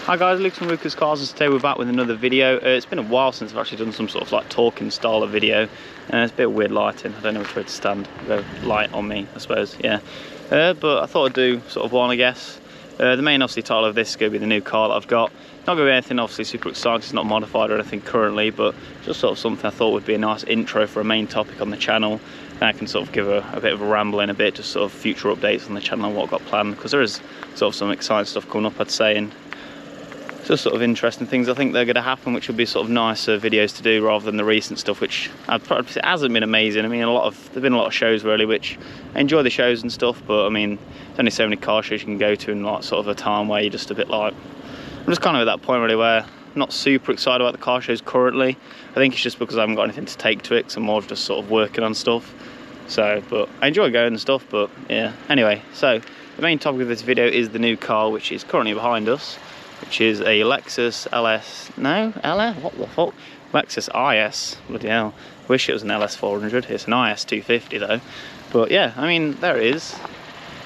Hi guys, Luke from Lucas Cars, and today we're back with another video. It's been a while since I've actually done some sort of like talking style of video, and it's a bit weird lighting. I don't know which way to stand. Go light on me, I suppose. Yeah, but I thought I'd do sort of one, I guess. The main obviously title of this is going to be the new car that I've got. Not going to be anything obviously super exciting, it's not modified or anything currently, but just sort of something I thought would be a nice intro for a main topic on the channel. And I can sort of give a bit of a ramble in a bit, just sort of future updates on the channel and what I've got planned, because there is sort of some exciting stuff coming up, I'd say, and just sort of interesting things I think they're going to happen, which will be sort of nicer videos to do rather than the recent stuff, which hasn't been amazing. I mean, there've been a lot of shows really, which I enjoy the shows and stuff, but I mean, there's only so many car shows you can go to in like sort of a time where you're just a bit like, I'm just kind of at that point really where I'm not super excited about the car shows currently. I think it's just because I haven't got anything to take to it, because I'm more of just sort of working on stuff. So, but I enjoy going and stuff, but yeah. Anyway, so the main topic of this video is the new car, which is currently behind us, which is a Lexus what the fuck? Lexus IS, bloody hell. Wish it was an LS 400, it's an IS 250 though. But yeah, I mean, there it is.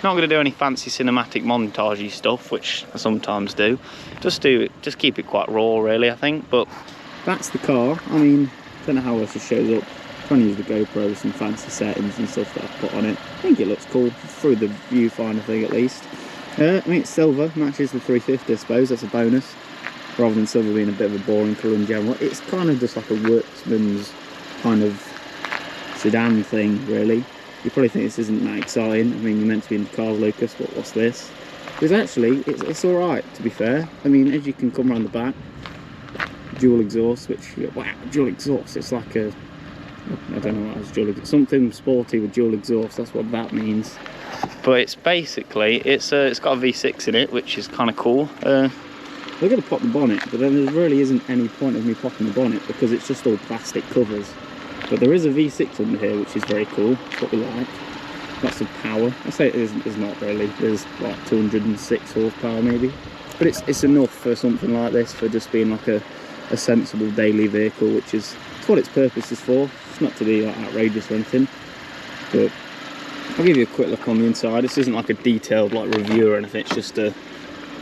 Not going to do any fancy cinematic montagey stuff, which I sometimes do. Just keep it quite raw really, I think. But that's the car. I mean, I don't know how else it shows up. I'm trying to use the GoPro with some fancy settings and stuff that I've put on it. I think it looks cool, through the viewfinder thing at least. I mean, it's silver, matches the 350 I suppose, that's a bonus. Rather than silver being a bit of a boring colour in general. It's kind of just like a workman's kind of sedan thing, really. You probably think this isn't that exciting. I mean, you're meant to be into cars, Lucas, but what's this? Because actually, it's alright, to be fair. I mean, as you can come around the back, dual exhaust, which, wow, dual exhaust, it's like a, I don't know what it's dual exhaust, something sporty with dual exhaust, that's what that means. But it's basically, it's got a V6 in it, which is kind of cool. We're going to pop the bonnet, but then there really isn't any point of me popping the bonnet because it's just all plastic covers. But there is a V6 under here, which is very cool. That's what we like. Lots of power. I say it is not really. There's like 206 horsepower maybe. But it's enough for something like this, for just being like a sensible daily vehicle, which is what its purpose is for. It's not to be like outrageous or anything. But I'll give you a quick look on the inside. This isn't like a detailed like review or anything. It's just a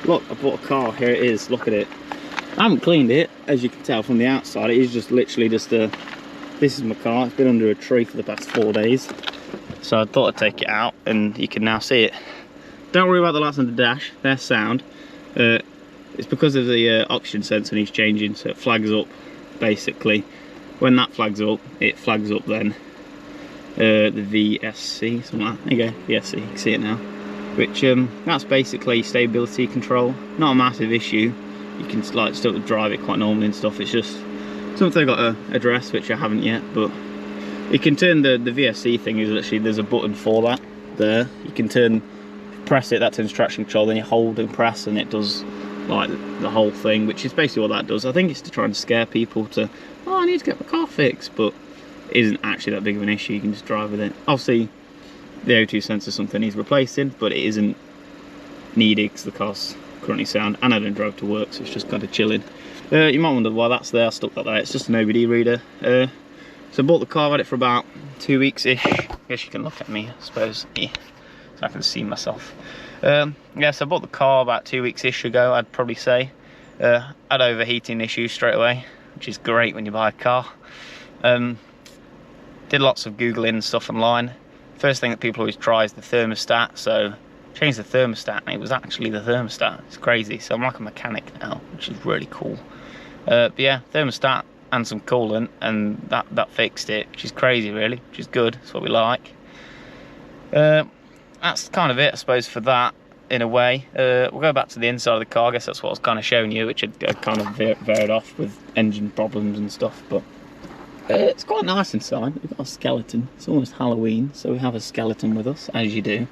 look. I bought a car. Here it is. Look at it. I haven't cleaned it, as you can tell from the outside. It is just literally just a. This is my car. It's been under a tree for the past 4 days, so I thought I'd take it out, and you can now see it. Don't worry about the lights on the dash. They're sound. It's because of the oxygen sensor needs changing, so it flags up. Basically, when that flags up, it flags up then. The VSC, something like that. There you go, VSC, you can see it now. Which, that's basically stability control. Not a massive issue. You can like still drive it quite normally and stuff. It's just something I've got to address, which I haven't yet. But you can turn the VSC thing, is literally, there's a button for that there. You can press it, that turns traction control, then you hold and press and it does like the whole thing, which is basically what that does. I think it's to try and scare people to, oh, I need to get my car fixed, but isn't actually that big of an issue. You can just drive with it. Obviously the O2 sensor is something needs replacing, but it isn't needed because the car's currently sound, and I don't drive to work, so it's just kind of chilling. You might wonder why that's there. I stuck that there. It's just an OBD reader. So I bought the car, had it for about 2 weeks ish. I guess you can look at me, I suppose, yeah, so I can see myself. Yeah, so I bought the car about 2 weeks ish ago, I'd probably say. Had overheating issues straight away, which is great when you buy a car. Did lots of Googling and stuff online. First thing that people always try is the thermostat, so changed the thermostat and it was actually the thermostat. It's crazy. So I'm like a mechanic now, which is really cool. But yeah, thermostat and some coolant, and that fixed it, which is crazy really, which is good. That's what we like. That's kind of it, I suppose, for that in a way. We'll go back to the inside of the car. I guess that's what I was kind of showing you, which had kind of veered off with engine problems and stuff, but it's quite nice inside. We've got a skeleton. It's almost Halloween, so we have a skeleton with us, as you do.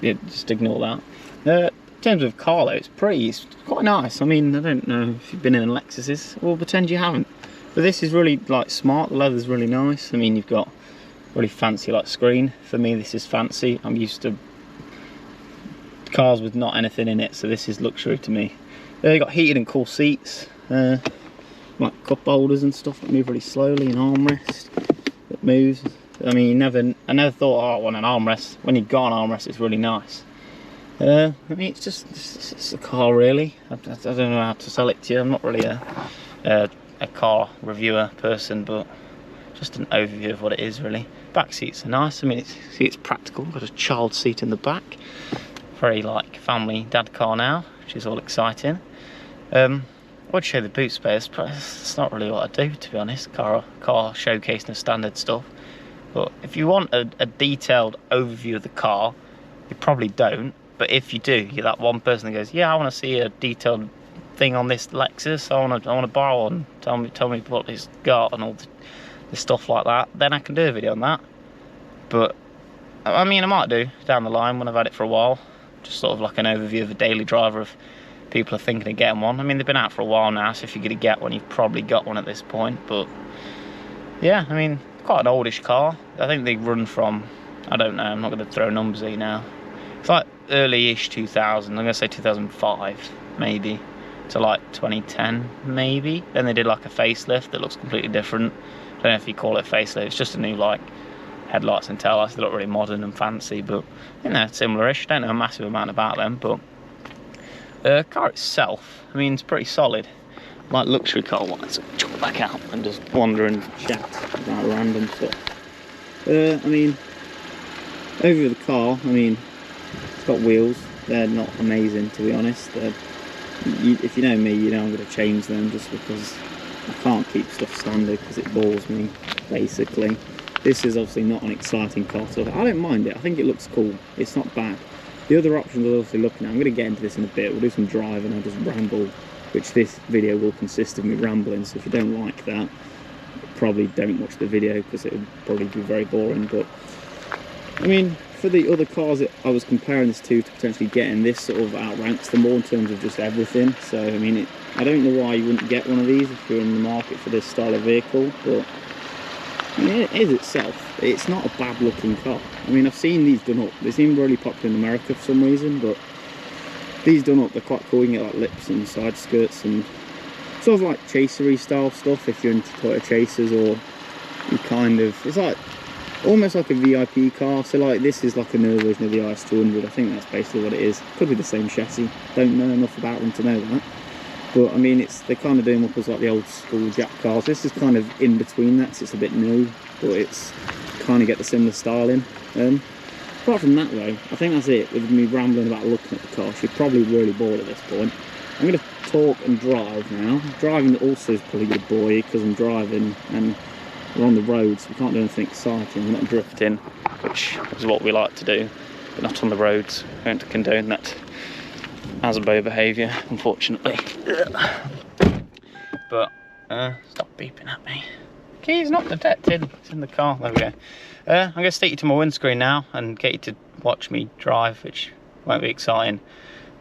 Yeah, just ignore that. In terms of car though, it's quite nice. I mean, I don't know if you've been in Lexuses. Well, pretend you haven't. But this is really like smart. The leather's really nice. I mean, you've got really fancy like screen. For me, this is fancy. I'm used to cars with not anything in it, so this is luxury to me. You've got heated and cool seats. Like cup holders and stuff that move really slowly, an armrest that moves. I mean, I never thought, oh, I want an armrest. When you've got an armrest, it's really nice. I mean, it's a car really. I don't know how to sell it to you. I'm not really a car reviewer person, but just an overview of what it is really. Back seats are nice. I mean, it's practical. Got a child seat in the back. Very like family dad car now, which is all exciting. I would show the boot space, but it's not really what I do, to be honest. Car showcasing the standard stuff. But if you want a detailed overview of the car, you probably don't. But if you do, you're that one person that goes, yeah, I want to see a detailed thing on this Lexus. I want to borrow one. Tell me what it's got and all the stuff like that. Then I can do a video on that. But I mean, I might do down the line when I've had it for a while. Just sort of like an overview of a daily driver if people are thinking of getting one. I mean, they've been out for a while now, so if you're going to get one, you've probably got one at this point. But yeah, I mean, quite an oldish car. I think they run from, I don't know, I'm not going to throw numbers at you now. It's like early-ish 2000, I'm going to say 2005 maybe, to like 2010 maybe. Then they did like a facelift that looks completely different. I don't know if you call it facelift, it's just a new like headlights and taillights. They look really modern and fancy, but you know, similar-ish. Don't know a massive amount about them, but the car itself, I mean, it's pretty solid. Like luxury car wise, chuck it back out and just wander and chat about random stuff. I mean, over the car, I mean, it's got wheels. They're not amazing, to be honest. If you know me, you know I'm going to change them just because I can't keep stuff standard because it bores me, basically. This is obviously not an exciting car, so I don't mind it. I think it looks cool. It's not bad. The other options I'm obviously looking at, I'm going to get into this in a bit. We'll do some drive and I'll just ramble, which this video will consist of me rambling. So if you don't like that, probably don't watch the video because it would probably be very boring. But I mean, for the other cars that I was comparing this to potentially getting, this sort of outranks them more in terms of just everything. So I mean, I don't know why you wouldn't get one of these if you're in the market for this style of vehicle, but I mean, it is itself. It's not a bad looking car. I mean, I've seen these done up. They seem really popular in America for some reason, but these done up, they're quite cool. You can get like lips and side skirts and sort of like chasery style stuff if you're into Toyota Chasers, or you kind of, it's like almost like a VIP car. So like this is like a newer version of the IS200. I think that's basically what it is. Could be the same chassis. Don't know enough about them to know that. But I mean, they're kind of doing up as like the old school Jack cars. This is kind of in between that, so it's a bit new, but it's kind of get the similar style in. Apart from that though, I think that's it with me rambling about looking at the car. You're probably really bored at this point. I'm going to talk and drive now. Driving also is probably going to bore you because I'm driving and we're on the road, so we can't do anything exciting. We're not drifting, which is what we like to do, but not on the roads. We don't condone that Asbo behaviour, unfortunately. But stop beeping at me. Key's not detected. It's in the car. There we go. I'm going to stick you to my windscreen now and get you to watch me drive, which won't be exciting.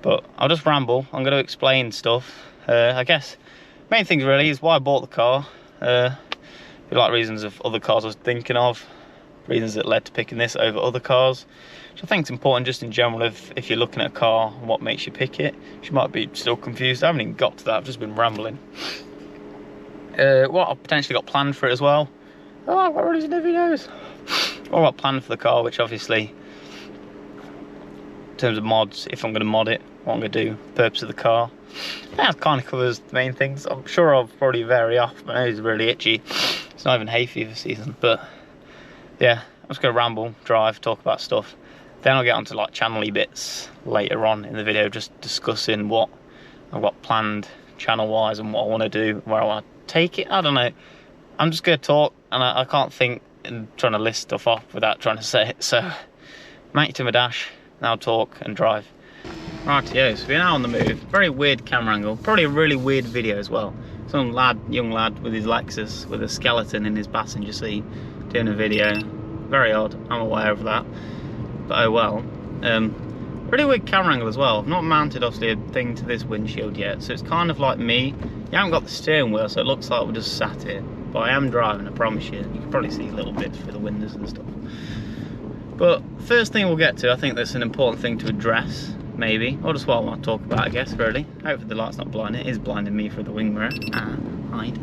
But I'll just ramble. I'm going to explain stuff. I guess main things really is why I bought the car. Like reasons of other cars I was thinking of, reasons that led to picking this over other cars. Which I think is important just in general if you're looking at a car, what makes you pick it. You might be still confused. I haven't even got to that. I've just been rambling. What I've potentially got planned for it as well. Oh, I've got releasing new videos. What I've got planned for the car, which obviously, in terms of mods, if I'm going to mod it, what I'm going to do, purpose of the car. That kind of covers the main things. I'm sure I'll probably vary off. My nose is really itchy. It's not even hay fever season, but yeah, I'm just going to ramble, drive, talk about stuff. Then I'll get onto like channel-y bits later on in the video, just discussing what I've got planned channel-wise and what I want to do, where I want to take it. I don't know. I'm just going to talk, and I can't think and trying to list stuff off without trying to say it. So, make to my dash, now talk and drive. Rightio, so we're now on the move. Very weird camera angle, probably a really weird video as well. Some young lad with his Lexus with a skeleton in his passenger seat doing a video. Very odd, I'm aware of that. But oh well. Pretty weird camera angle as well. I've not mounted obviously a thing to this windshield yet, so it's kind of like me. You haven't got the steering wheel, so it looks like we're just sat here. But I am driving, I promise you. You can probably see little bits through the windows and stuff. But first thing we'll get to, I think that's an important thing to address, maybe, or just what I want to talk about, I guess, really. Hopefully the light's not blinding. It is blinding me through the wing mirror. Hide.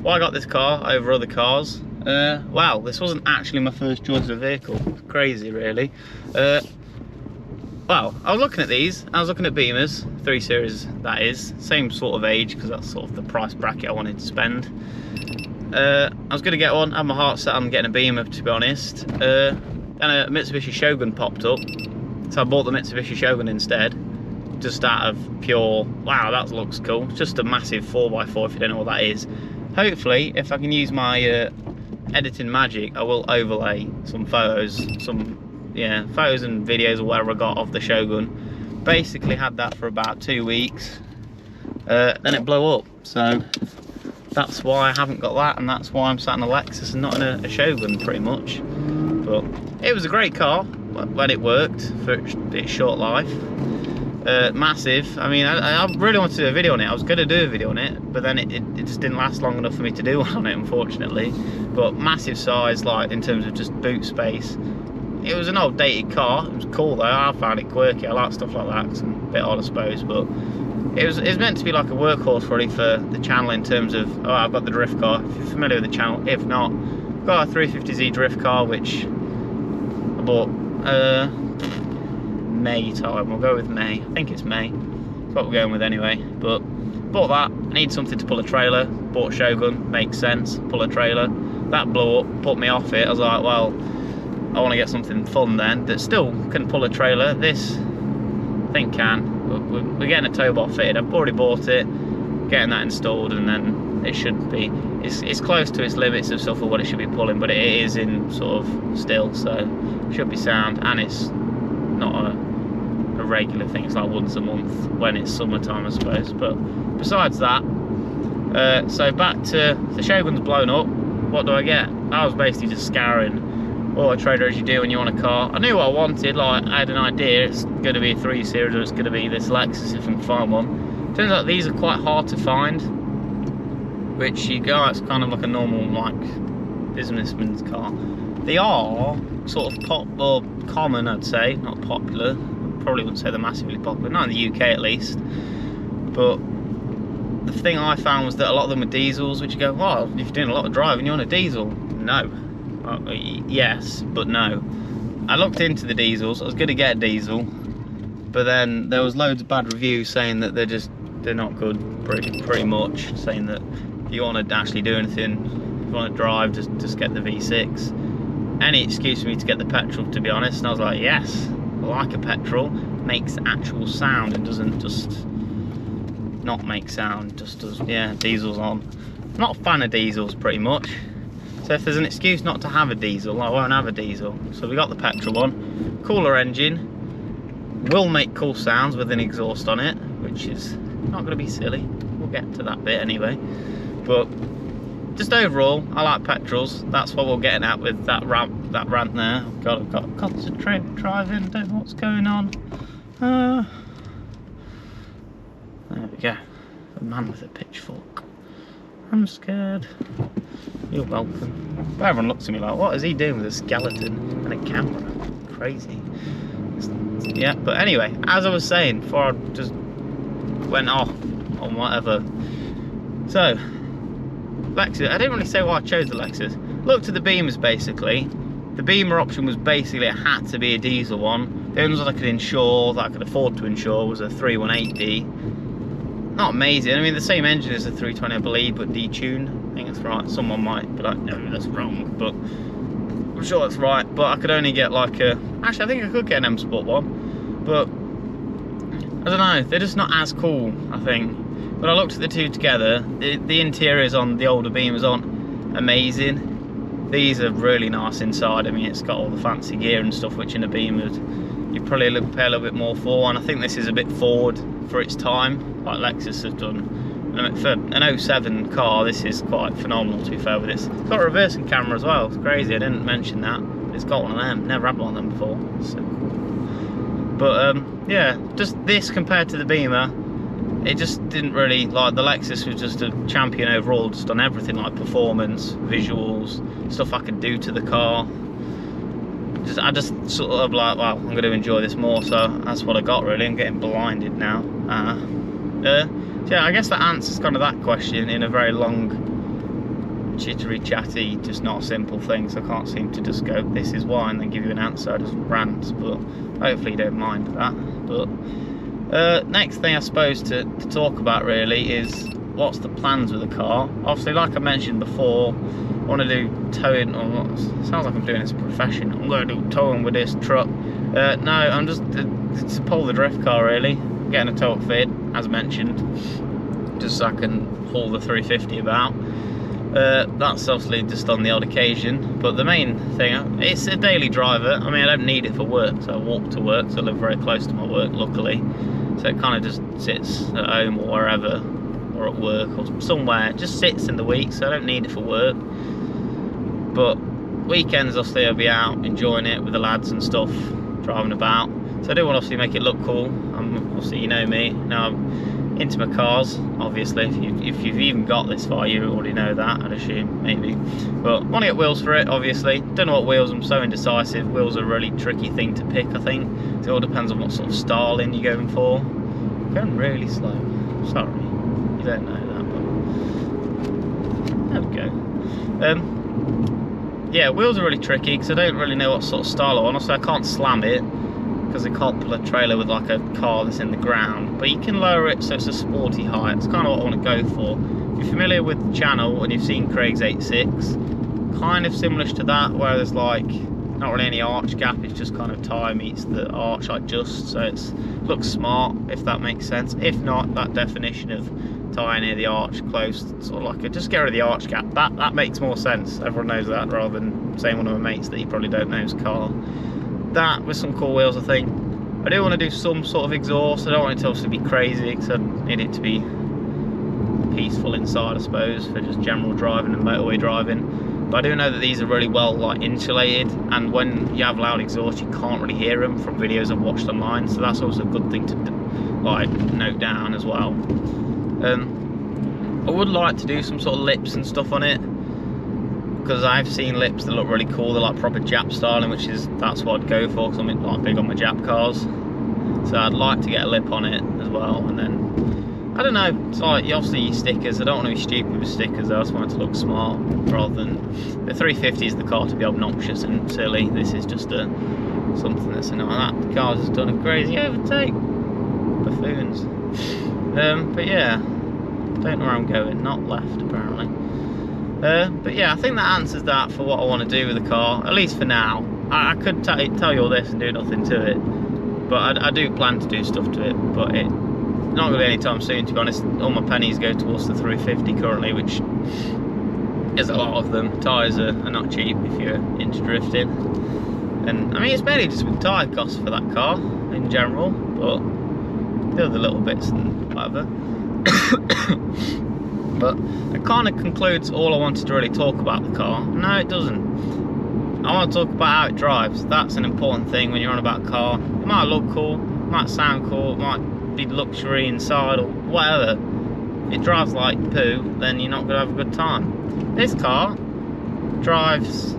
Why I got this car over other cars, Wow, this wasn't actually my first choice of a vehicle. It's crazy, really. Well, I was looking at these. I was looking at Beamers, 3 Series that is, same sort of age, because that's sort of the price bracket I wanted to spend. I was going to get one, had my heart set on getting a Beamer, to be honest. Then a Mitsubishi Shogun popped up, so I bought the Mitsubishi Shogun instead, just out of pure, wow, that looks cool. It's just a massive 4x4, if you don't know what that is. Hopefully, if I can use my editing magic, I will overlay some photos, photos and videos or whatever I got of the Shogun. Basically had that for about 2 weeks, then it blew up, so that's why I haven't got that, and that's why I'm sat in a Lexus and not in a Shogun, pretty much. But it was a great car when it worked for its short life. Massive. I mean, I really wanted to do a video on it. I was going to do a video on it, but then it just didn't last long enough for me to do one on it, unfortunately. But massive size, like in terms of just boot space. It was an old dated car. It was cool though. I found it quirky. I like stuff like that. It's a bit odd, I suppose, but it's meant to be like a workhorse really for the channel in terms of, oh, I've got the drift car. If you're familiar with the channel, if not, I've got a 350Z drift car which I bought May time. We'll go with May. I think it's May. That's what we're going with anyway. But bought that. I need something to pull a trailer. Bought Shogun. Makes sense. Pull a trailer. That blew up. Put me off it. I was like, well, I want to get something fun then that still can pull a trailer. This I think can. We're getting a tow bar fitted. I've already bought it. Getting that installed, and then it should be. It's close to its limits of stuff for what it should be pulling, but it is in sort of still, so it should be sound. And it's not a regular thing. It's like once a month when it's summertime, I suppose. But besides that, so back to the Shogun's blown up. What do I get? I was basically just scouring Auto Trader as you do when you want a car. I knew what I wanted. Like, I had an idea. It's going to be a 3 Series or it's going to be this Lexus if I can find one. Turns out these are quite hard to find, which you go, it's kind of like a normal like businessman's car. They are sort of pop or common, I'd say, not popular. Probably wouldn't say they're massively popular, not in the UK at least. But the thing I found was that a lot of them were diesels, which you go, well, if you're doing a lot of driving, you're on a diesel. No. Yes, but no. I looked into the diesels. I was going to get a diesel, but then there was loads of bad reviews saying that they're not good, pretty much, saying that if you want to actually do anything, if you want to drive, just get the V6. Any excuse for me to get the petrol, to be honest. And I was like, yes, I like a petrol, makes actual sound and doesn't just not make sound, just does, yeah, diesel's on. I'm not a fan of diesels, pretty much. So if there's an excuse not to have a diesel, I won't have a diesel. So we got the petrol one, cooler engine, will make cool sounds with an exhaust on it, which is not going to be silly. We'll get to that bit anyway. But just overall, I like petrols. That's what we're getting at with that rant there. God, I've got to concentrate driving, don't know what's going on. There we go. A man with a pitchfork. I'm scared. You're welcome. But everyone looks at me like, what is he doing with a skeleton and a camera? Crazy. Yeah, but anyway, as I was saying, before I just went off on whatever. So, Lexus, I didn't really say why I chose the Lexus. Looked at the Beamers basically. The Beamer option was basically, it had to be a diesel one. The only ones I could insure, that I could afford to insure, was a 318D. Not amazing. I mean, the same engine as the 320, I believe, but detuned. I think that's right. Someone might be like, no, that's wrong, but I'm sure that's right. But I could only get like a, actually I think I could get an M Sport one, but I don't know, they're just not as cool, I think. When I looked at the two together, the interiors on the older Beamers aren't amazing. These are really nice inside. I mean, it's got all the fancy gear and stuff, which in a Beamer you probably pay a little bit more for, and I think this is a bit forward for its time, like Lexus have done. For an 07 car, this is quite phenomenal, to be fair with this. It's got a reversing camera as well. It's crazy, I didn't mention that. It's got one of them, never had one of them before. So cool. But yeah, just this compared to the Beamer, it just didn't really, like, the Lexus was just a champion overall, just on everything, like performance, visuals, stuff I could do to the car. I just sort of like, well, I'm going to enjoy this more, so that's what I got really. I'm getting blinded now. So yeah, I guess that answers kind of that question in a very long chittery chatty, just not simple things. I can't seem to just go, this is why, and then give you an answer. I just rant, but hopefully you don't mind that. But next thing I suppose to talk about really is what's the plans with the car. Obviously, like I mentioned before, I want to do towing, or sounds like I'm doing this profession. I'm going to do towing with this truck. No, I'm just to pull the drift car really. I'm getting a tow fit, as mentioned, just so I can haul the 350 about. That's obviously just on the odd occasion, but the main thing, it's a daily driver. I mean, I don't need it for work, so I walk to work, so I live very close to my work, luckily. So it kind of just sits at home or wherever, or at work or somewhere. It just sits in the week, so I don't need it for work. But weekends, obviously, I'll be out enjoying it with the lads and stuff, driving about. So I do want to obviously make it look cool. Obviously, you know me. Now, I'm into my cars, obviously. If you've even got this far, you already know that, I'd assume, maybe. But I want to get wheels for it, obviously. Don't know what wheels, I'm so indecisive. Wheels are a really tricky thing to pick, I think. It all depends on what sort of styling you're going for. I'm going really slow. Sorry, you don't know that, but there we go. Yeah, wheels are really tricky because I don't really know what sort of style I want. Also, I can't slam it because I can't pull a trailer with like a car that's in the ground. But you can lower it so it's a sporty height. It's kind of what I want to go for. If you're familiar with the channel and you've seen Craig's 86, kind of similar to that, where there's like not really any arch gap. It's just kind of tyre meets the arch like just, so it looks smart, if that makes sense. If not, that definition of tyre near the arch close, sort of like just get rid of the arch gap, that makes more sense. Everyone knows that, rather than saying one of my mates that you probably don't know his car. That with some cool wheels, I think. I do want to do some sort of exhaust. I don't want it to obviously be crazy because I need it to be peaceful inside, I suppose, for just general driving and motorway driving. But I do know that these are really well like insulated, and when you have loud exhaust you can't really hear them from videos I've watched online, so that's also a good thing to like note down as well. I would like to do some sort of lips and stuff on it, because I've seen lips that look really cool. They're like proper Jap styling, that's what I'd go for because I'm like big on my Jap cars. So I'd like to get a lip on it as well, and then I don't know, it's like obviously stickers. I don't want to be stupid with stickers, I just want it to look smart rather than the 350 is the car to be obnoxious and silly. This is just something that's annoying. That car's just done a crazy overtake. Buffoons. But yeah, don't know where I'm going, not left apparently. But yeah, I think that answers that for what I want to do with the car, at least for now. I could tell you all this and do nothing to it, but I do plan to do stuff to it, but not really anytime soon, to be honest. All my pennies go towards the 350 currently, which is a lot of them. Tyres are not cheap if you're into drifting, and I mean it's mainly just with tyre costs for that car in general, but the other little bits and whatever. But it kind of concludes all I wanted to really talk about the car. No, it doesn't. I want to talk about how it drives. That's an important thing when you're on about a car. It might look cool, it might sound cool, it might be luxury inside or whatever. If it drives like poo, then you're not going to have a good time. This car drives,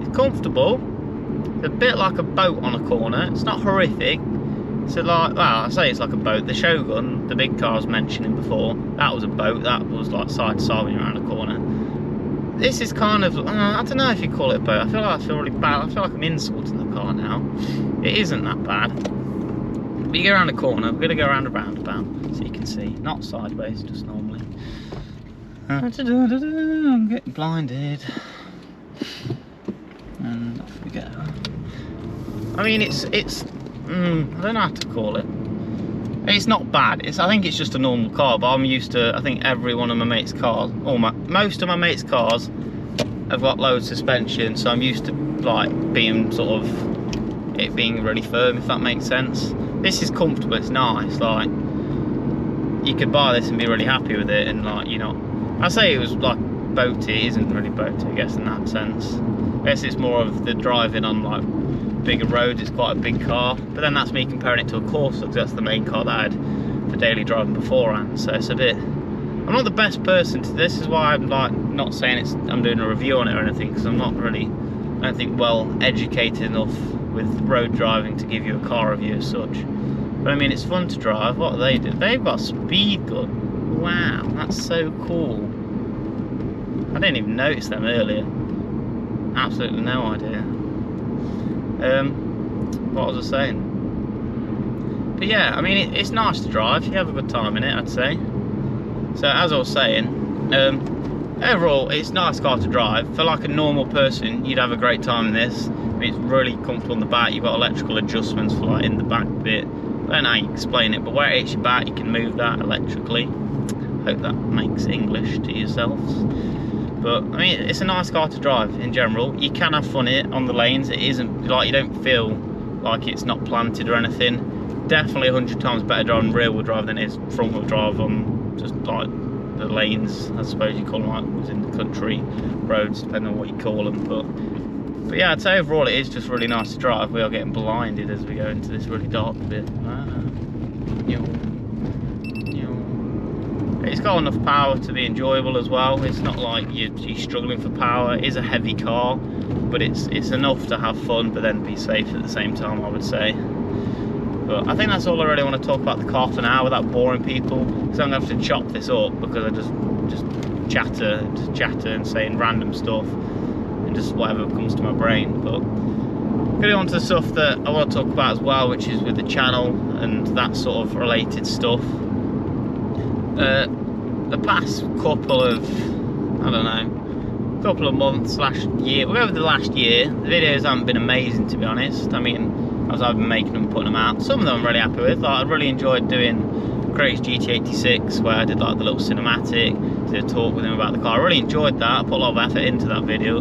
it's comfortable. It's a bit like a boat on a corner. It's not horrific. So like, well, I say it's like a boat. The Shogun, the big car I was mentioning before, that was a boat. That was like side to side when you're around the corner. This is kind of, I don't know if you call it a boat. I feel really bad. I feel like I'm insulting the car now. It isn't that bad. But you go around the corner. We're going to go around a roundabout so you can see. Not sideways, just normally. I'm getting blinded. And off we go. I mean, it's I don't know how to call it. It's not bad. I think it's just a normal car, but I'm used to, I think every one of my mates' cars, most of my mates' cars have got low suspension, so I'm used to like being sort of, it being really firm, if that makes sense. This is comfortable, it's nice, like, you could buy this and be really happy with it, and like, you know, I say it was like boaty, it isn't really boaty, I guess, in that sense. I guess it's more of the driving on like bigger roads. It's quite a big car, but then that's me comparing it to a Corsa because that's the main car that I had for daily driving beforehand, so it's a bit, I'm not the best person to, this is why I'm like not saying I'm doing a review on it or anything, because I'm not really, I don't think, well educated enough with road driving to give you a car review as such. But I mean, it's fun to drive. What do? They've got a speed gun. Wow, that's so cool. I didn't even notice them earlier. Absolutely no idea. What was I saying? But yeah, I mean, it's nice to drive. You have a good time in it, I'd say. So as I was saying, overall, it's a nice car to drive. For like a normal person, you'd have a great time in this. I mean, it's really comfortable in the back. You've got electrical adjustments for like in the back bit. I don't know how you explain it, but where it hits your back, you can move that electrically. Hope that makes English to yourselves. But I mean, it's a nice car to drive in general. You can have fun in it on the lanes. It isn't like, you don't feel like it's not planted or anything. Definitely 100 times better driving rear wheel drive than it is front wheel drive on just like the lanes, I suppose you call them, like was in the country roads, depending on what you call them. But yeah, I'd say overall it is just really nice to drive. We are getting blinded as we go into this really dark bit. It's got enough power to be enjoyable as well. It's not like you're struggling for power. It is a heavy car, but it's enough to have fun, but then be safe at the same time, I would say. But I think that's all I really want to talk about the car for now, without boring people. So I'm going to have to chop this up because I just chatter and saying random stuff and just whatever comes to my brain. But getting on to the stuff that I want to talk about as well, which is with the channel and that sort of related stuff. The past couple of, I don't know, couple of months / year, we'll go with the last year, the videos haven't been amazing, to be honest. I mean, as I've been making them, putting them out, some of them I'm really happy with. Like, I really enjoyed doing Craig's GT86, where I did like the little cinematic, did a talk with him about the car. I really enjoyed that. I put a lot of effort into that video.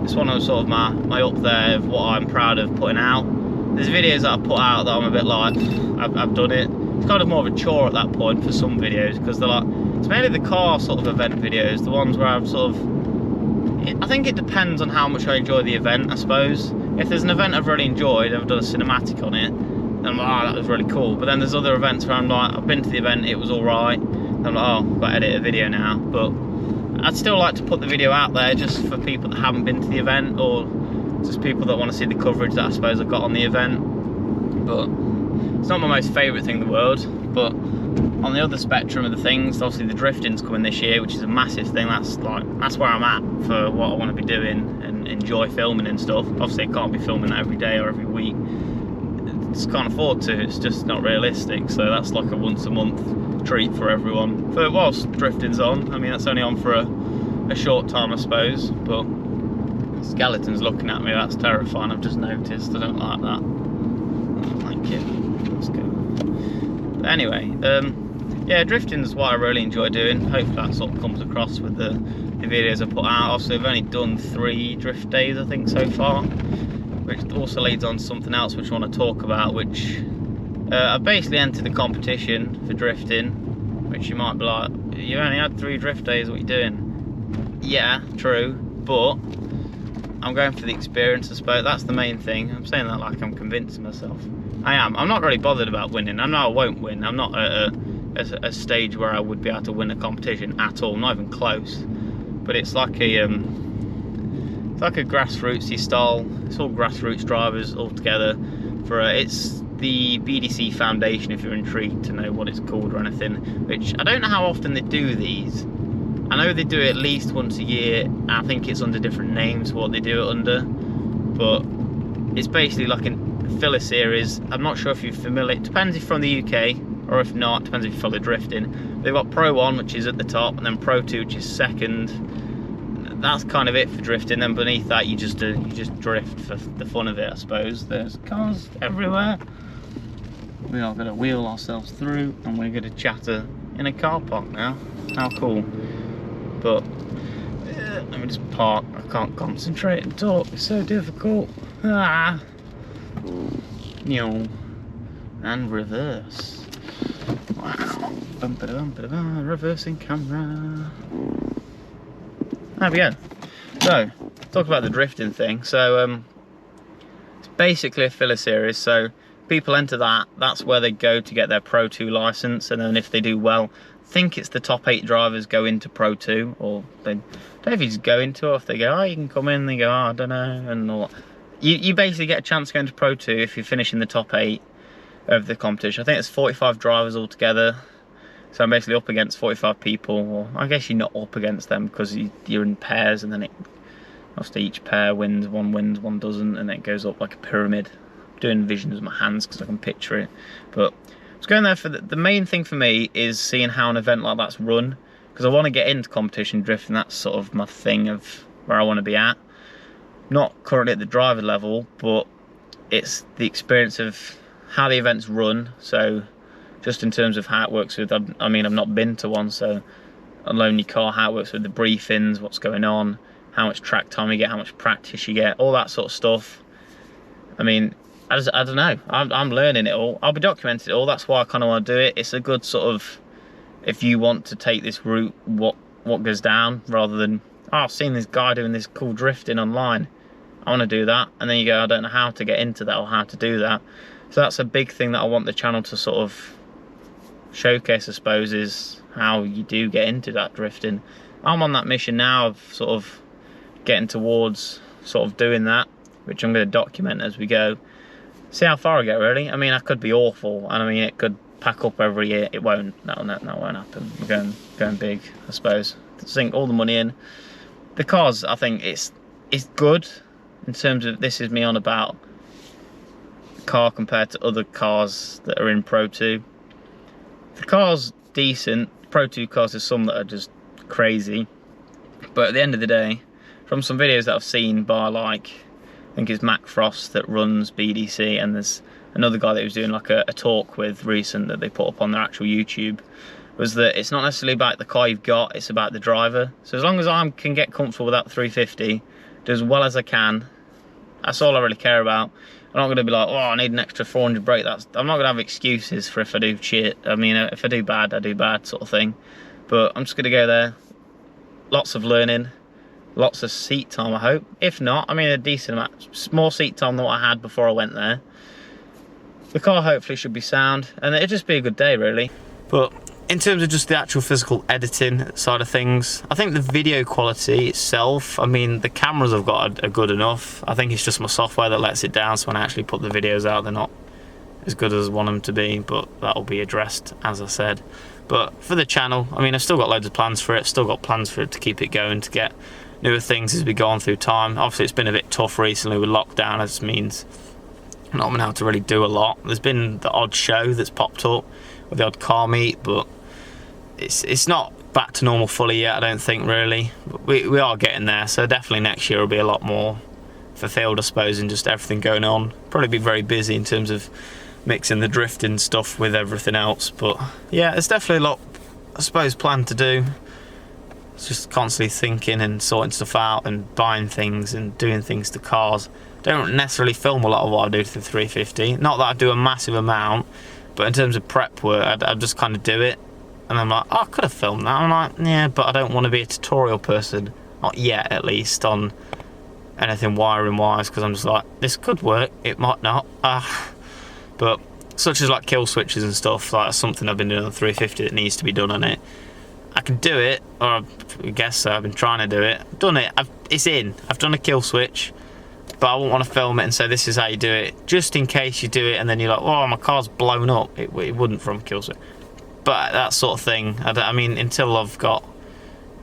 It's one of sort of my up there of what I'm proud of putting out. There's videos that I put out that I'm a bit like, I've done it. It's kind of more of a chore at that point for some videos, because they're like, it's mainly the car sort of event videos, the ones where I've sort of, I think it depends on how much I enjoy the event, I suppose. If there's an event I've really enjoyed, I've done a cinematic on it, and I'm like, oh, that was really cool. But then there's other events where I'm like, I've been to the event, it was alright, I'm like, oh, I've got to edit a video now. But I'd still like to put the video out there just for people that haven't been to the event, or just people that want to see the coverage that I suppose I've got on the event. But it's not my most favourite thing in the world. But on the other spectrum of the things, obviously the drifting's coming this year, which is a massive thing. That's where I'm at for what I want to be doing and enjoy filming and stuff. Obviously I can't be filming that every day or every week. Just can't afford to, it's just not realistic. So that's like a once a month treat for everyone. For whilst drifting's on, I mean that's only on for a short time, I suppose. But skeleton's looking at me, that's terrifying, I've just noticed. I don't like that. Thank you. Let's go. But anyway, yeah, drifting is what I really enjoy doing. Hopefully that sort of comes across with the videos I put out. Also, I've only done 3 drift days, I think, so far, which also leads on to something else which I want to talk about, which I basically entered the competition for drifting, which you might be like, you only had 3 drift days, what are you doing? Yeah, true, but I'm going for the experience, I suppose. That's the main thing. I'm saying that like I'm convincing myself. I am. I'm not really bothered about winning. I know I won't win. I'm not at a stage where I would be able to win a competition at all, not even close. But it's like a grassrootsy style. It's all grassroots drivers all together. It's the BDC Foundation, if you're intrigued to know what it's called or anything. Which I don't know how often they do these. I know they do it at least once a year. I think it's under different names what they do it under, but it's basically like a filler series. I'm not sure if you're familiar. It depends if you're from the UK or if not. It depends if you follow drifting. They've got Pro 1, which is at the top, and then Pro 2, which is second. That's kind of it for drifting. Then beneath that, you just drift for the fun of it, I suppose. There's cars everywhere. We are going to wheel ourselves through, and we're going to chatter in a car park now. How cool! But let me just park. I can't concentrate and talk. It's so difficult. Ah. And reverse. Wow. Reversing camera. There we go. So, talk about the drifting thing. So, it's basically a filler series. So, people enter that. That's where they go to get their Pro 2 license. And then if they do well, I think it's the top 8 drivers go into Pro 2, or they don't know if you just go into it, or if they go, oh, you can come in, they go, oh, I don't know, and all. You basically get a chance to go into Pro 2 if you finish in the top 8 of the competition. I think it's 45 drivers altogether, So I'm basically up against 45 people, or I guess you're not up against them because you're in pairs, and then obviously each pair wins, one doesn't, and it goes up like a pyramid. I'm doing visions with my hands because I can picture it. But I was going there for the main thing for me is seeing how an event like that's run, because I want to get into competition drifting. That's sort of my thing of where I want to be at. Not currently at the driver level, but it's the experience of how the events run. So just in terms of how it works with, I mean, I've not been to one, so a lonely car, how it works with the briefings, what's going on, how much track time you get, how much practice you get, all that sort of stuff. I mean, I don't know, I'm learning it all. I'll be documenting it all, that's why I kind of want to do it. It's a good sort of, if you want to take this route, what goes down, rather than, oh, I've seen this guy doing this cool drifting online, I want to do that, and then you go, I don't know how to get into that or how to do that. So that's a big thing that I want the channel to sort of showcase, I suppose, is how you do get into that drifting. I'm on that mission now of sort of getting towards sort of doing that, which I'm going to document as we go. See how far I get, really. I mean, I could be awful, and I mean, it could pack up every year. It won't. That won't happen. We're going big, I suppose. Sink all the money in. The cars, I think it's good in terms of, this is me on about the car compared to other cars that are in Pro 2. The car's decent. Pro 2 cars, there's some that are just crazy, but at the end of the day, from some videos that I've seen by, like, I think it's Mac Frost that runs BDC, and there's another guy that was doing like a talk with recent that they put up on their actual YouTube, was that it's not necessarily about the car you've got, it's about the driver. So as long as I can get comfortable with that 350, do as well as I can, that's all I really care about. I'm not going to be like, oh, I need an extra 400 brake. I'm not going to have excuses for if I do shit. I mean, if I do bad, I do bad, sort of thing. But I'm just going to go there. Lots of learning, lots of seat time, I hope. If not, I mean, a decent amount, more seat time than what I had before I went there. The car hopefully should be sound, and it'll just be a good day, really. But in terms of just the actual physical editing side of things, I think the video quality itself, I mean, the cameras I've got are good enough. I think it's just my software that lets it down, so when I actually put the videos out, they're not as good as I want them to be, but that'll be addressed, as I said. But for the channel, I mean, I've still got loads of plans for it, still got plans for it to keep it going, to get newer things as we go on through time. Obviously, it's been a bit tough recently with lockdown, as means I've not been able to really do a lot. There's been the odd show that's popped up, with the odd car meet, but it's not back to normal fully yet, I don't think, really. But we are getting there, so definitely next year will be a lot more fulfilled, I suppose, and just everything going on. Probably be very busy in terms of mixing the drifting stuff with everything else, but yeah, it's definitely a lot, I suppose, planned to do. It's just constantly thinking and sorting stuff out and buying things and doing things to cars. Don't necessarily film a lot of what I do to the 350, not that I do a massive amount, but in terms of prep work, I just kind of do it. And I'm like, oh, I could have filmed that. I'm like, yeah, but I don't want to be a tutorial person, not yet at least, on anything wiring wise, because I'm just like, this could work, it might not. But such as like kill switches and stuff, like something I've been doing on the 350 that needs to be done on it. I can do it, or I guess so, I've been trying to do it. I've done it, it's in. I've done a kill switch, but I wouldn't want to film it and say this is how you do it, just in case you do it and then you're like, oh, my car's blown up. It wouldn't from a kill switch. But that sort of thing, I mean, until I've got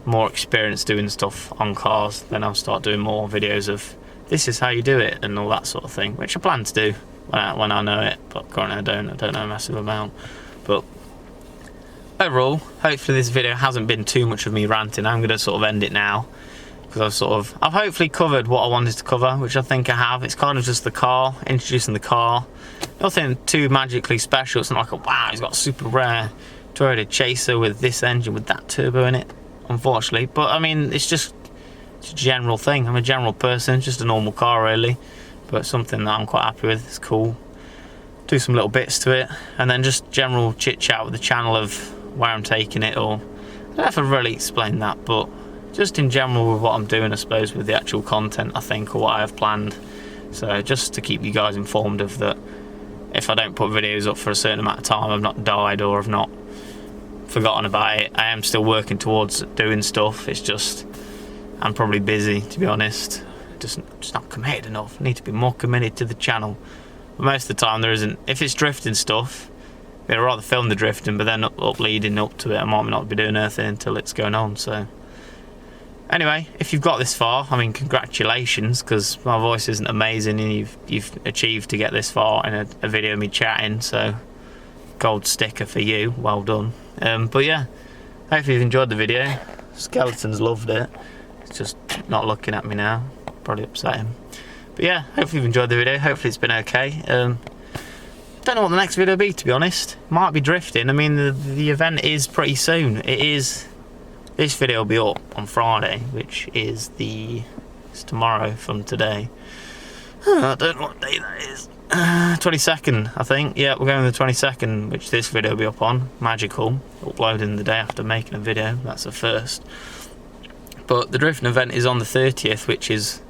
more experience doing stuff on cars, then I'll start doing more videos of this is how you do it and all that sort of thing, which I plan to do when I know it, but currently I don't know a massive amount. But overall, hopefully this video hasn't been too much of me ranting. I'm going to sort of end it now, because I've hopefully covered what I wanted to cover, which I think I have. It's kind of just the car, introducing the car. Nothing too magically special. It's not like, a, wow, he's got a super rare Toyota Chaser with this engine with that turbo in it, unfortunately. But I mean, it's a general thing. I'm a general person, just a normal car really, but something that I'm quite happy with. It's cool. Do some little bits to it, and then just general chit chat with the channel of where I'm taking it, or I don't know if I've really explained that, but just in general with what I'm doing, I suppose, with the actual content, I think, or what I have planned. So just to keep you guys informed of that, if I don't put videos up for a certain amount of time, I've not died or I've not forgotten about it. I am still working towards doing stuff. It's just I'm probably busy, to be honest. Just not committed enough. I need to be more committed to the channel. But most of the time there isn't. If it's drifting stuff, I'd rather film the drifting, but then up leading up to it, I might not be doing anything until it's going on. So anyway, if you've got this far, I mean, congratulations, because my voice isn't amazing, and you've achieved to get this far in a video of me chatting. So gold sticker for you, well done. But yeah, hopefully you've enjoyed the video. Skeleton's loved it. It's just not looking at me now, probably upset him. But yeah, hopefully you've enjoyed the video. Hopefully it's been okay. Don't know what the next video will be, to be honest. Might be drifting. I mean, the event is pretty soon. It is. This video will be up on Friday, which is it's tomorrow from today. I don't know what day that is. 22nd, I think. Yeah, we're going to the 22nd, which this video will be up on. Magical. Uploading the day after making a video. That's the first. But the drifting event is on the 30th, which is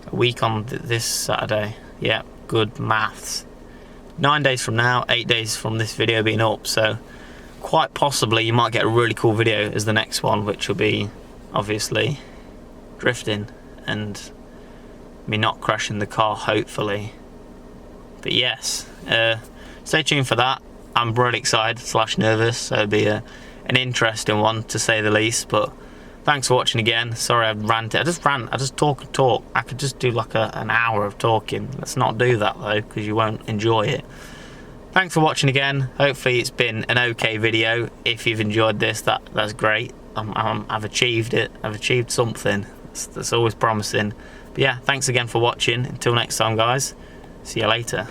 a week on this Saturday. Yeah, good maths. 9 days from now, 8 days from this video being up. So quite possibly you might get a really cool video as the next one, which will be obviously drifting and me not crashing the car, hopefully. But yes, stay tuned for that. I'm really excited / nervous, so it'll be an interesting one to say the least. But thanks for watching again. Sorry I ranted. I just talk and talk. I could just do like an hour of talking. Let's not do that though, because you won't enjoy it. Thanks for watching again. Hopefully it's been an okay video. If you've enjoyed this, that's great. I've achieved it. I've achieved something. That's always promising. But yeah, thanks again for watching. Until next time, guys. See you later.